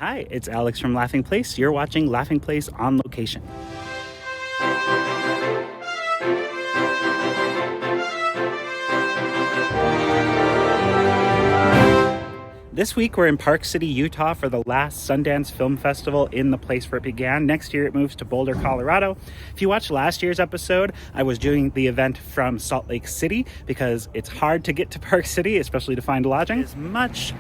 Hi, it's Alex from Laughing Place. You're watching Laughing Place on location. This week, we're in Park City, Utah for the last Sundance Film Festival in the place where it began. Next year, it moves to Boulder, Colorado. If you watched last year's episode, I was doing the event from Salt Lake City because it's hard to get to Park City, especially to find lodging. It's much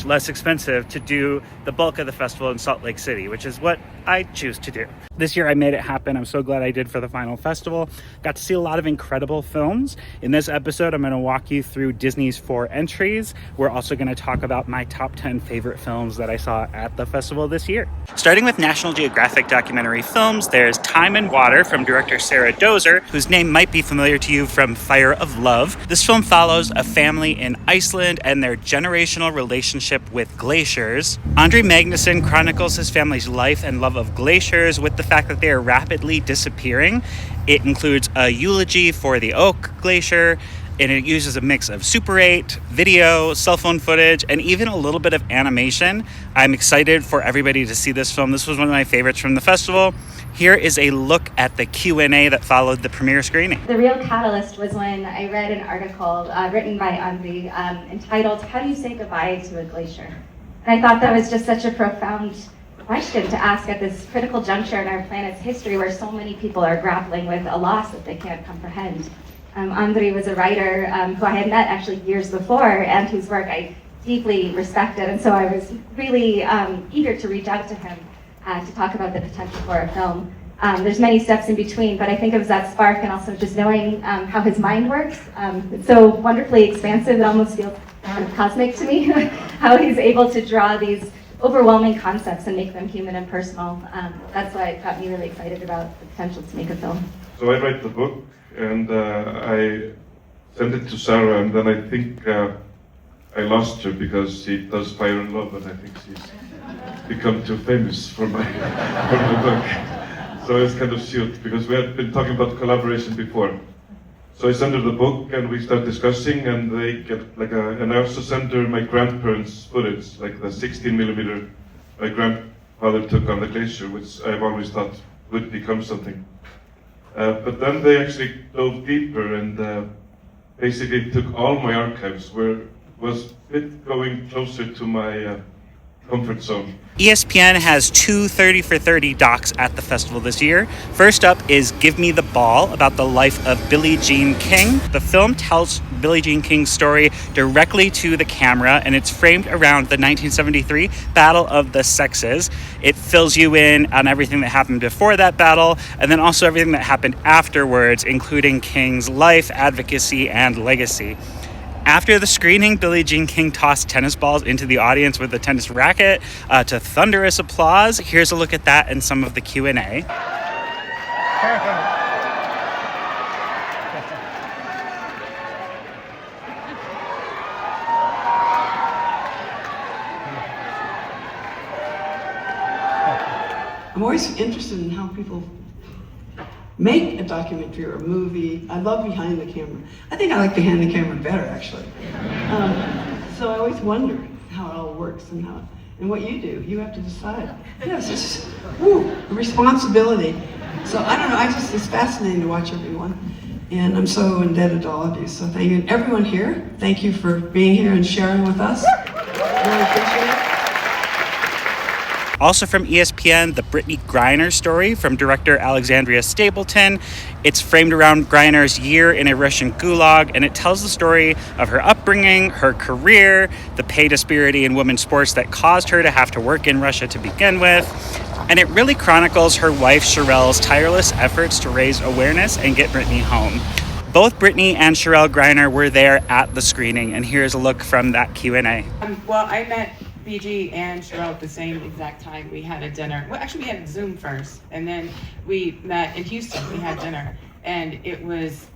less expensive to do the bulk of the festival in Salt Lake City, which is what I choose to do. This year I made it happen. I'm so glad I did for the final festival. Got to see a lot of incredible films. In this episode, I'm going to walk you through Disney's 4 entries. We're also going to talk about my top 10 favorite films that I saw at the festival this year. Starting with National Geographic Documentary Films, there's Time and Water from director Sara Dosa, whose name might be familiar to you from Fire of Love. This film follows a family in Iceland and their generational relationship with glaciers. Andri Magnason chronicles his family's life and love of glaciers with the fact that they are rapidly disappearing. It includes a eulogy for the Oak Glacier, and it uses a mix of Super 8, video, cell phone footage, and even a little bit of animation. I'm excited for everybody to see this film. This was one of my favorites from the festival. Here is a look at the Q&A that followed the premiere screening. The real catalyst was when I read an article written by Andri entitled, "How do you say goodbye to a glacier?" And I thought that was just such a profound question to ask at this critical juncture in our planet's history where so many people are grappling with a loss that they can't comprehend. Andri was a writer who I had met actually years before and whose work I deeply respected, and so I was really eager to reach out to him to talk about the potential for a film. There's many steps in between, but I think it was that spark and also just knowing how his mind works. It's so wonderfully expansive, it almost feels kind of cosmic to me, how he's able to draw these overwhelming concepts and make them human and personal. That's why it got me really excited about the potential to make a film. So I write the book and I sent it to Sara, and then I think I lost her because she does Fire and Love, and I think she's become too famous for my book. So I was kind of shoot because we had been talking about collaboration before. So I sent her the book and we start discussing, and they get and I also sent her my grandparents' footage, like the 16mm my grandfather took on the glacier, which I've always thought would become something. But then they actually dove deeper and basically took all my archives, where was a bit going closer to my comfort zone. ESPN has 2 30 for 30 docs at the festival this year. First up is Give Me the Ball, about the life of Billie Jean King. The film tells Billie Jean King's story directly to the camera, and it's framed around the 1973 Battle of the Sexes. It fills you in on everything that happened before that battle, and then also everything that happened afterwards, including King's life, advocacy, and legacy. After the screening, Billie Jean King tossed tennis balls into the audience with a tennis racket to thunderous applause. Here's a look at that and some of the Q&A. I'm always interested in how people make a documentary or a movie. I love behind the camera. I think I like behind the camera better, actually. So I always wonder how it all works and what you do. You have to decide. Yes, it's a responsibility. So I don't know, it's fascinating to watch everyone. And I'm so indebted to all of you. So thank you. And everyone here, thank you for being here and sharing with us. Really appreciate it. Also from ESPN, the Brittney Griner story from director Alexandria Stapleton. It's framed around Griner's year in a Russian gulag, and it tells the story of her upbringing, her career, the pay disparity in women's sports that caused her to have to work in Russia to begin with. And it really chronicles her wife Cherelle's tireless efforts to raise awareness and get Brittney home. Both Brittney and Cherelle Griner were there at the screening, and here's a look from that Q&A. Well, I met BG and Cherelle at the same exact time. We had a dinner. Well, actually, we had Zoom first, and then we met in Houston. We had dinner, and it was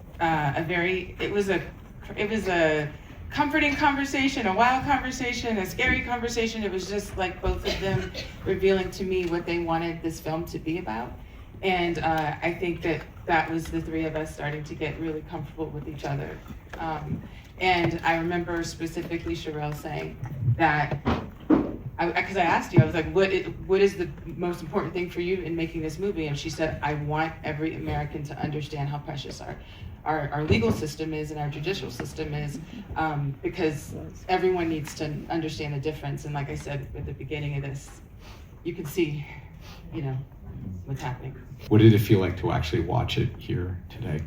a comforting conversation, a wild conversation, a scary conversation. It was just like both of them revealing to me what they wanted this film to be about, and I think that was the three of us starting to get really comfortable with each other. And I remember specifically Cherelle saying that because I asked you, I was like, what is the most important thing for you in making this movie? And she said, I want every American to understand how precious our legal system is and our judicial system is, because everyone needs to understand the difference. And like I said at the beginning of this, you can see, what's happening. What did it feel like to actually watch it here today?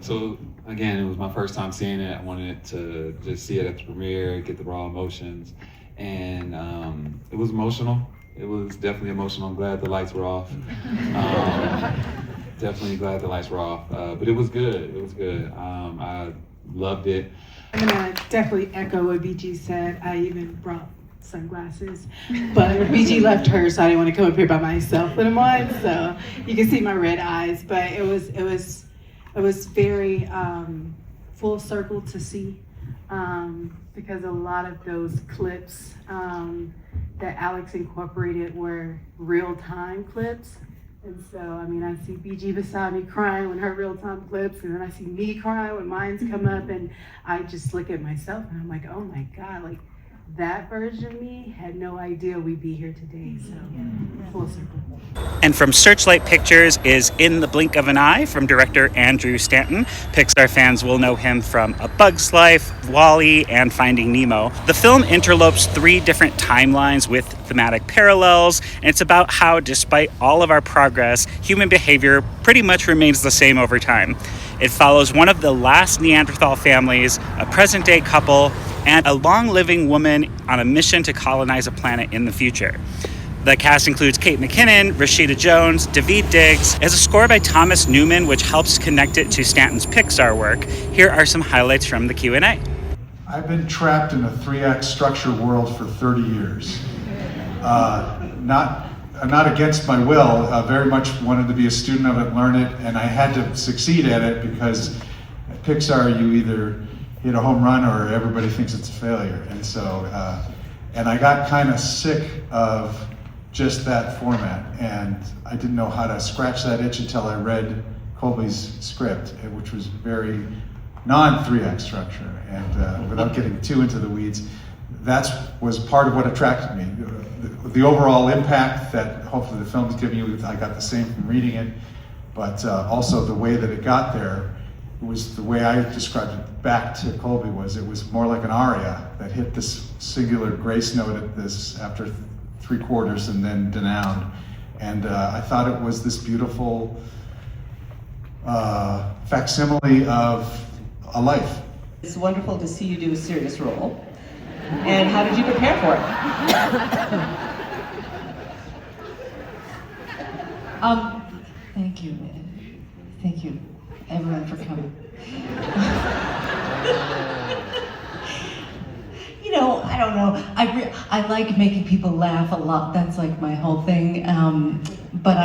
So again, it was my first time seeing it. I wanted to just see it at the premiere, get the raw emotions, and it was emotional. It was definitely emotional. I'm glad the lights were off. Definitely glad the lights were off, but it was good. It was good. I loved it. I'm gonna definitely echo what BG said. I even brought sunglasses, but BG left hers, so I didn't want to come up here by myself with them on, so you can see my red eyes. But it was very full circle to see, because a lot of those clips that Alex incorporated were real-time clips. And so, I mean, I see BG beside me crying when her real-time clips, and then I see me crying when mine's come up, and I just look at myself and I'm like, oh my God, like that version of me had no idea we'd be here today, so full circle. And from Searchlight Pictures is In the Blink of an Eye from director Andrew Stanton. Pixar fans will know him from A Bug's Life, WALL-E, and Finding Nemo. The film interlopes 3 different timelines with thematic parallels, and it's about how, despite all of our progress, human behavior pretty much remains the same over time. It follows one of the last Neanderthal families, a present-day couple, and a long-living woman on a mission to colonize a planet in the future. The cast includes Kate McKinnon, Rashida Jones, Daveed Diggs. As a score by Thomas Newman, which helps connect it to Stanton's Pixar work, here are some highlights from the Q&A. I've been trapped in a 3-act structure world for 30 years. Not against my will, very much wanted to be a student of it, learn it, and I had to succeed at it because at Pixar you either hit a home run or everybody thinks it's a failure. And so, and I got kind of sick of just that format, and I didn't know how to scratch that itch until I read Colby's script, which was very non-3-act structure. And without getting too into the weeds, that was part of what attracted me. The overall impact that hopefully the film is giving you, I got the same from reading it, but also the way that it got there was the way I described it back to Colby was it was more like an aria that hit this singular grace note at this after 3/4 and then denounced. And I thought it was this beautiful facsimile of a life. It's wonderful to see you do a serious role. And how did you prepare for it? Thank you. Thank you, everyone, for coming. I don't know. I like making people laugh a lot. That's like my whole thing. But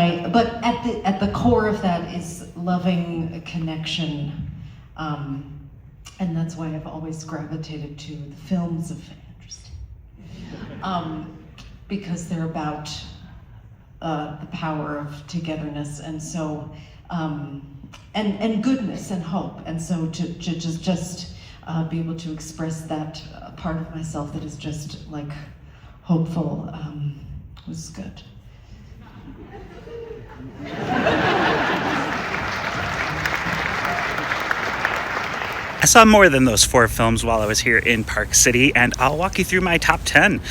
at the core of that is loving a connection. And that's why I've always gravitated to the films of Andri, because they're about the power of togetherness, and so and goodness and hope, and so to just be able to express that part of myself that is just like hopeful was good. I saw more than those 4 films while I was here in Park City, and I'll walk you through my top 10.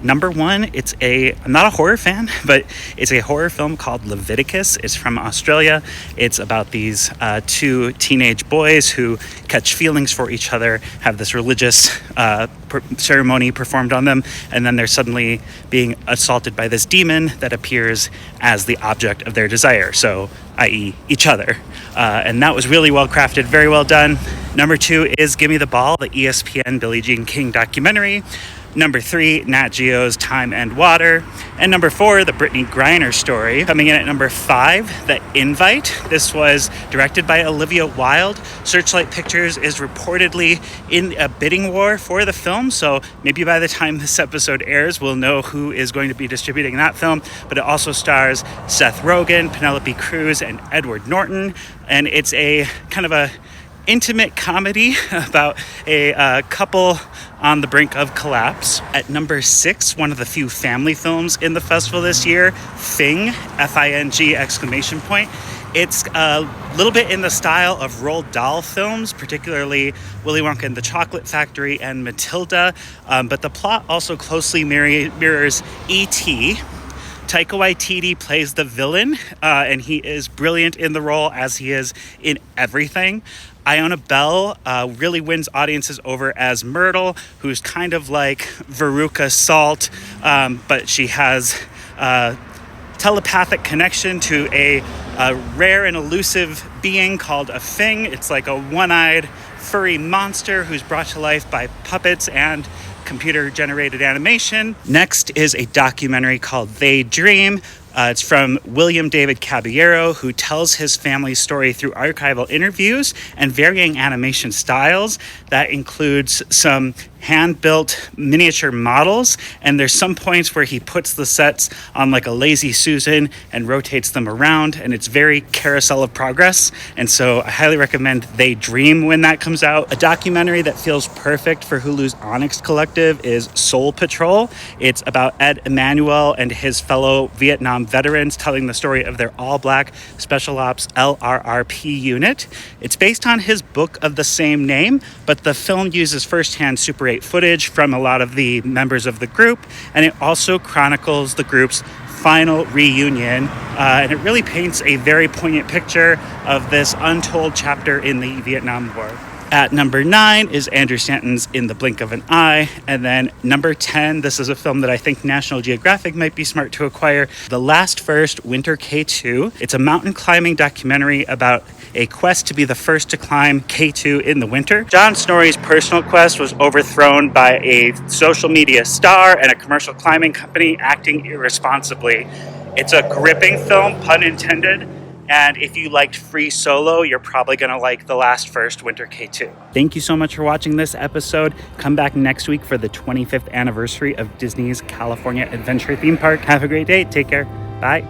Number 1, I'm not a horror fan, but it's a horror film called Leviticus. It's from Australia. It's about these 2 teenage boys who catch feelings for each other, have this religious ceremony performed on them, and then they're suddenly being assaulted by this demon that appears as the object of their desire, so i.e. each other. And that was really well crafted, very well done. Number 2 is Gimme the Ball, the ESPN Billie Jean King documentary. Number 3, Nat Geo's Time and Water. And number 4, the Brittney Griner story. Coming in at number 5, The Invite. This was directed by Olivia Wilde. Searchlight Pictures is reportedly in a bidding war for the film, so maybe by the time this episode airs, we'll know who is going to be distributing that film. But it also stars Seth Rogen, Penelope Cruz, and Edward Norton. And it's a kind of a intimate comedy about a couple on the brink of collapse. At number 6, one of the few family films in the festival this year, Fing, F-I-N-G exclamation point. It's a little bit in the style of Roald Dahl films, particularly Willy Wonka and the Chocolate Factory and Matilda, but the plot also closely mirrors E.T. Taika Waititi plays the villain, and he is brilliant in the role as he is in everything. Iona Bell really wins audiences over as Myrtle, who's kind of like Veruca Salt, but she has telepathic connection to a rare and elusive being called a Fing. It's like a one-eyed furry monster who's brought to life by puppets and computer-generated animation. Next is a documentary called They Dream. It's from William David Caballero, who tells his family's story through archival interviews and varying animation styles. That includes some hand-built miniature models, and there's some points where he puts the sets on like a lazy Susan and rotates them around, and it's very carousel of progress. And so I highly recommend They Dream when that comes out. A documentary that feels perfect for Hulu's Onyx Collective is Soul Patrol. It's about Ed Emanuel and his fellow Vietnam veterans telling the story of their all-black Special Ops LRRP unit. It's based on his book of the same name, but the film uses first-hand Super 8 footage from a lot of the members of the group, and it also chronicles the group's final reunion, and it really paints a very poignant picture of this untold chapter in the Vietnam War. At number 9 is Andrew Stanton's In the Blink of an Eye. And then number 10, this is a film that I think National Geographic might be smart to acquire, The Last First Winter K2. It's a mountain climbing documentary about a quest to be the first to climb K2 in the winter. John Snorri's personal quest was overthrown by a social media star and a commercial climbing company acting irresponsibly. It's a gripping film, pun intended. And if you liked Free Solo, you're probably going to like The Last First Winter K2. Thank you so much for watching this episode. Come back next week for the 25th anniversary of Disney's California Adventure Theme Park. Have a great day. Take care. Bye.